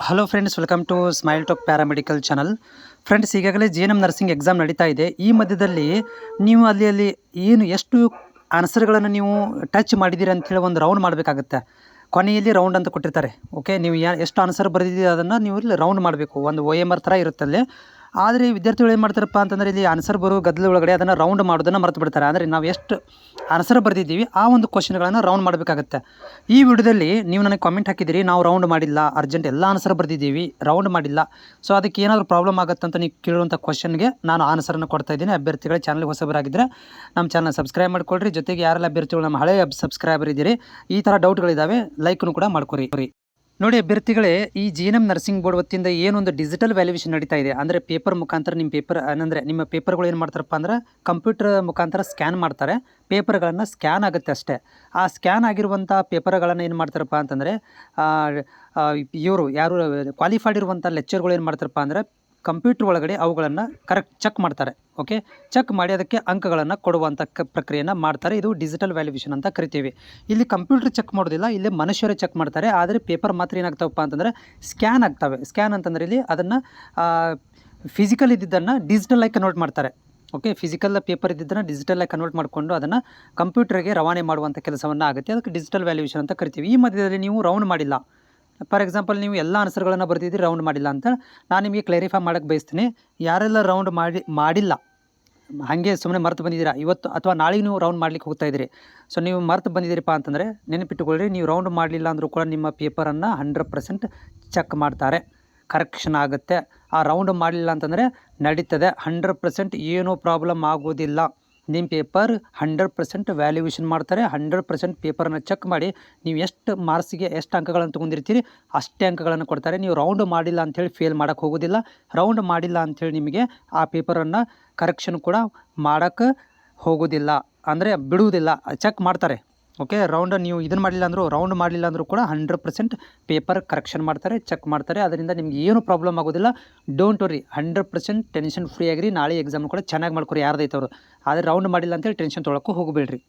Hello friends, welcome to Smile Talk paramedical channel. Friends, ಈಗಾಗಲೇ GNM nursing exam ನಡೀತಾ ಇದೆ. ಈ ಮಧ್ಯದಲ್ಲಿ ನೀವು ಅಲ್ಲಿ ಏನು ಎಷ್ಟು ಆನ್ಸರ್ಗಳನ್ನು ನೀವು ಟಚ್ ಮಾಡಿದ್ದೀರಿ ಅಂಥೇಳಿ ಒಂದು ರೌಂಡ್ ಮಾಡಬೇಕಾಗುತ್ತೆ. ಕೊನೆಯಲ್ಲಿ ರೌಂಡ್ ಅಂತ ಕೊಟ್ಟಿರ್ತಾರೆ. ಓಕೆ, ನೀವು ಎಷ್ಟು ಆನ್ಸರ್ ಬರೆದಿದ್ದೀರಿ ಅದನ್ನು ನೀವು ಇಲ್ಲಿ ರೌಂಡ್ ಮಾಡಬೇಕು. ಒಂದು OMR ಥರ ಇರುತ್ತಲ್ಲಿ. ಆದರೆ ವಿದ್ಯಾರ್ಥಿಗಳು ಏನು ಮಾಡ್ತಾರಪ್ಪ ಅಂತಂದರೆ ಇಲ್ಲಿ ಆನ್ಸರ್ ಬರೋ ಗದ್ದಲ ಒಳಗಡೆ ಅದನ್ನು ರೌಂಡ್ ಮಾಡೋದನ್ನು ಮರೆತು ಬಿಡ್ತಾರೆ. ಅಂದರೆ ನಾವು ಎಷ್ಟು ಆನ್ಸರ್ ಬರೆದಿದ್ದೀವಿ ಆ ಒಂದು ಕ್ವಶನ್ಗಳನ್ನು ರೌಂಡ್ ಮಾಡಬೇಕಾಗತ್ತೆ. ಈ ವಿಡಿಯೋದಲ್ಲಿ ನೀವು ನನಗೆ ಕಾಮೆಂಟ್ ಹಾಕಿದ್ದೀರಿ, ನಾವು ರೌಂಡ್ ಮಾಡಿಲ್ಲ, ಅರ್ಜೆಂಟ್ ಎಲ್ಲ ಆನ್ಸರ್ ಬರೆದಿದ್ದೀವಿ, ರೌಂಡ್ ಮಾಡಿಲ್ಲ, ಸೊ ಅದಕ್ಕೆ ಏನಾದರೂ ಪ್ರಾಬ್ಲಮ್ ಆಗುತ್ತೆ ಅಂತ ನೀವು ಕೇಳುವಂಥ ಕ್ವಶನ್ಗೆ ನಾನು ಆನ್ಸರನ್ನು ಕೊಡ್ತಾ ಇದ್ದೀನಿ. ಅಭ್ಯರ್ಥಿಗಳ ಚಾನಲ್ಗೆ ಹೊಸಬರಾಗಿದ್ದರೆ ನಮ್ಮ ಚಾನಲ್ ಸಬ್ಸ್ಕ್ರೈಬ್ ಮಾಡ್ಕೊಳ್ರಿ. ಜೊತೆಗೆ ಯಾರೆಲ್ಲ ಅಭ್ಯರ್ಥಿಗಳು ನಮ್ಮ ಹಳೆಯ ಸಬ್ಸ್ಕ್ರೈಬರ್ ಇದ್ದೀರಿ, ಈ ಥರ ಡೌಟ್ಗಳಿದ್ದಾವೆ, ಲೈಕ್ನು ಕೂಡ ಮಾಡ್ಕೊರಿ. ನೋಡಿ ಅಭ್ಯರ್ಥಿಗಳೇ, ಈ GNM ನರ್ಸಿಂಗ್ ಬೋರ್ಡ್ ವತಿಯಿಂದ ಏನೊಂದು ಡಿಜಿಟಲ್ ವ್ಯಾಲ್ಯೂಯೇಷನ್ ನಡೀತಾ ಇದೆ. ಅಂದರೆ ಪೇಪರ್ ಮುಖಾಂತರ ನಿಮ್ಮ ಪೇಪರ್ ಅಂದರೆ ನಿಮ್ಮ ಪೇಪರ್ಗಳು ಏನು ಮಾಡ್ತಾರಪ್ಪ ಅಂದ್ರೆ ಕಂಪ್ಯೂಟರ್ ಮುಖಾಂತರ ಸ್ಕ್ಯಾನ್ ಮಾಡ್ತಾರೆ. ಪೇಪರ್ಗಳನ್ನು ಸ್ಕ್ಯಾನ್ ಆಗುತ್ತೆ ಅಷ್ಟೇ. ಆ ಸ್ಕ್ಯಾನ್ ಆಗಿರುವಂಥ ಪೇಪರ್ಗಳನ್ನು ಏನು ಮಾಡ್ತಾರಪ್ಪ ಅಂತಂದರೆ ಇವರು ಯಾರು ಕ್ವಾಲಿಫೈಡ್ ಇರುವಂಥ ಲೆಕ್ಚರ್ಗಳು ಏನು ಮಾಡ್ತಾರಪ್ಪ ಅಂದರೆ ಕಂಪ್ಯೂಟರ್ ಒಳಗಡೆ ಅವುಗಳನ್ನು ಕರೆಕ್ಟ್ ಚೆಕ್ ಮಾಡ್ತಾರೆ. ಓಕೆ, ಚೆಕ್ ಮಾಡಿ ಅದಕ್ಕೆ ಅಂಕಗಳನ್ನು ಕೊಡುವಂಥ ಪ್ರಕ್ರಿಯೆಯನ್ನು ಮಾಡ್ತಾರೆ. ಇದು ಡಿಜಿಟಲ್ ವ್ಯಾಲ್ಯೂಯೇಷನ್ ಅಂತ ಕರಿತೀವಿ. ಇಲ್ಲಿ ಕಂಪ್ಯೂಟರ್ ಚೆಕ್ ಮಾಡೋದಿಲ್ಲ, ಇಲ್ಲಿ ಮನುಷ್ಯರೇ ಚೆಕ್ ಮಾಡ್ತಾರೆ. ಆದರೆ ಪೇಪರ್ ಮಾತ್ರ ಏನಾಗ್ತಾವಪ್ಪ ಅಂತಂದರೆ ಸ್ಕ್ಯಾನ್ ಆಗ್ತವೆ. ಸ್ಕ್ಯಾನ್ ಅಂತಂದರೆ ಇಲ್ಲಿ ಅದನ್ನು ಫಿಸಿಕಲ್ ಇದ್ದಿದ್ದನ್ನು ಡಿಜಿಟಲ್ ಆಗಿ ಕನ್ವರ್ಟ್ ಮಾಡ್ತಾರೆ. ಓಕೆ, ಫಿಸಿಕಲ್ ಪೇಪರ್ ಇದ್ದಿದ್ದನ್ನು ಡಿಜಿಟಲ್ ಆಗಿ ಕನ್ವರ್ಟ್ ಮಾಡಿಕೊಂಡು ಅದನ್ನು ಕಂಪ್ಯೂಟರ್ಗೆ ರವಾನೆ ಮಾಡುವಂಥ ಕೆಲಸವನ್ನು ಆಗುತ್ತೆ. ಅದಕ್ಕೆ ಡಿಜಿಟಲ್ ವ್ಯಾಲ್ಯೂಯೇಷನ್ ಅಂತ ಕರಿತೀವಿ. ಈ ಮಧ್ಯದಲ್ಲಿ ನೀವು ರೌಂಡ್ ಮಾಡಿಲ್ಲ, ಫಾರ್ ಎಕ್ಸಾಂಪಲ್ ನೀವು ಎಲ್ಲ ಆನ್ಸರ್ಗಳನ್ನು ಬರ್ತಿದ್ದೀರಿ, ರೌಂಡ್ ಮಾಡಿಲ್ಲ ಅಂತ ನಾನು ನಿಮಗೆ ಕ್ಲಾರಿಫೈ ಮಾಡೋಕ್ಕೆ ಬಯಸ್ತೀನಿ. ಯಾರೆಲ್ಲ ರೌಂಡ್ ಮಾಡಿಲ್ಲ, ಹಾಗೆ ಸುಮ್ಮನೆ ಮರೆತು ಬಂದಿದ್ದೀರಾ, ಇವತ್ತು ಅಥವಾ ನಾಳೆಗೆ ನೀವು ರೌಂಡ್ ಮಾಡ್ಲಿಕ್ಕೆ ಹೋಗ್ತಾ ಇದ್ದೀರಿ, ಸೊ ನೀವು ಮರೆತು ಬಂದಿದ್ದೀರಪ್ಪ ಅಂತಂದರೆ ನೆನಪಿಟ್ಟುಕೊಳ್ಳ್ರಿ, ನೀವು ರೌಂಡ್ ಮಾಡಲಿಲ್ಲ ಅಂದರೂ ಕೂಡ ನಿಮ್ಮ ಪೇಪರನ್ನು 100% ಚೆಕ್ ಮಾಡ್ತಾರೆ, ಕರೆಕ್ಷನ್ ಆಗುತ್ತೆ. ಆ ರೌಂಡ್ ಮಾಡಲಿಲ್ಲ ಅಂತಂದರೆ ನಡೀತದೆ, 100% ಏನೂ ಪ್ರಾಬ್ಲಮ್ ಆಗೋದಿಲ್ಲ. ನಿಮ್ಮ ಪೇಪರ್ 100% ವ್ಯಾಲ್ಯೂಯೇಷನ್ ಮಾಡ್ತಾರೆ. 100% ಪೇಪರನ್ನು ಚೆಕ್ ಮಾಡಿ ನೀವು ಎಷ್ಟು ಮಾರ್ಕ್ಸಿಗೆ ಎಷ್ಟು ಅಂಕಗಳನ್ನು ತೊಗೊಂಡಿರ್ತೀರಿ ಅಷ್ಟೇ ಅಂಕಗಳನ್ನು ಕೊಡ್ತಾರೆ. ನೀವು ರೌಂಡ್ ಮಾಡಿಲ್ಲ ಅಂಥೇಳಿ ಫೇಲ್ ಮಾಡೋಕ್ಕೆ ಹೋಗೋದಿಲ್ಲ. ರೌಂಡ್ ಮಾಡಿಲ್ಲ ಅಂಥೇಳಿ ನಿಮಗೆ ಆ ಪೇಪರನ್ನು ಕರೆಕ್ಷನ್ ಕೂಡ ಮಾಡೋಕ್ಕೆ ಹೋಗೋದಿಲ್ಲ, ಅಂದರೆ ಬಿಡುವುದಿಲ್ಲ, ಚೆಕ್ ಮಾಡ್ತಾರೆ. ಓಕೆ, ರೌಂಡ್ ನೀವು ಇದನ್ನು ಮಾಡಲಿಲ್ಲ ಅಂದರೂ ರೌಂಡ್ ಮಾಡಲಿಲ್ಲ ಅಂದರೂ ಕೂಡ 100% ಪೇಪರ್ ಕರೆಕ್ಷನ್ ಮಾಡ್ತಾರೆ, ಚೆಕ್ ಮಾಡ್ತಾರೆ. ಅದರಿಂದ ನಿಮ್ಗೆ ಏನು ಪ್ರಾಬ್ಲಮ್ ಆಗೋದಿಲ್ಲ. ಡೋಂಟ್ ವರಿ, 100% ಟೆನ್ಷನ್ ಫ್ರೀ ಆಗಿರಿ. ನಾಳೆ ಎಕ್ಸಾಮ್ ಕೂಡ ಚೆನ್ನಾಗಿ ಮಾಡ್ಕೊರಿ ಯಾರ್ದೈತವರು. ಆದರೆ ರೌಂಡ್ ಮಾಡಿಲ್ಲ ಅಂತೇಳಿ ಟೆನ್ಷನ್ ತೊಗೊಳಕ್ಕೂ ಹೋಗಬೇಡ್ರಿ.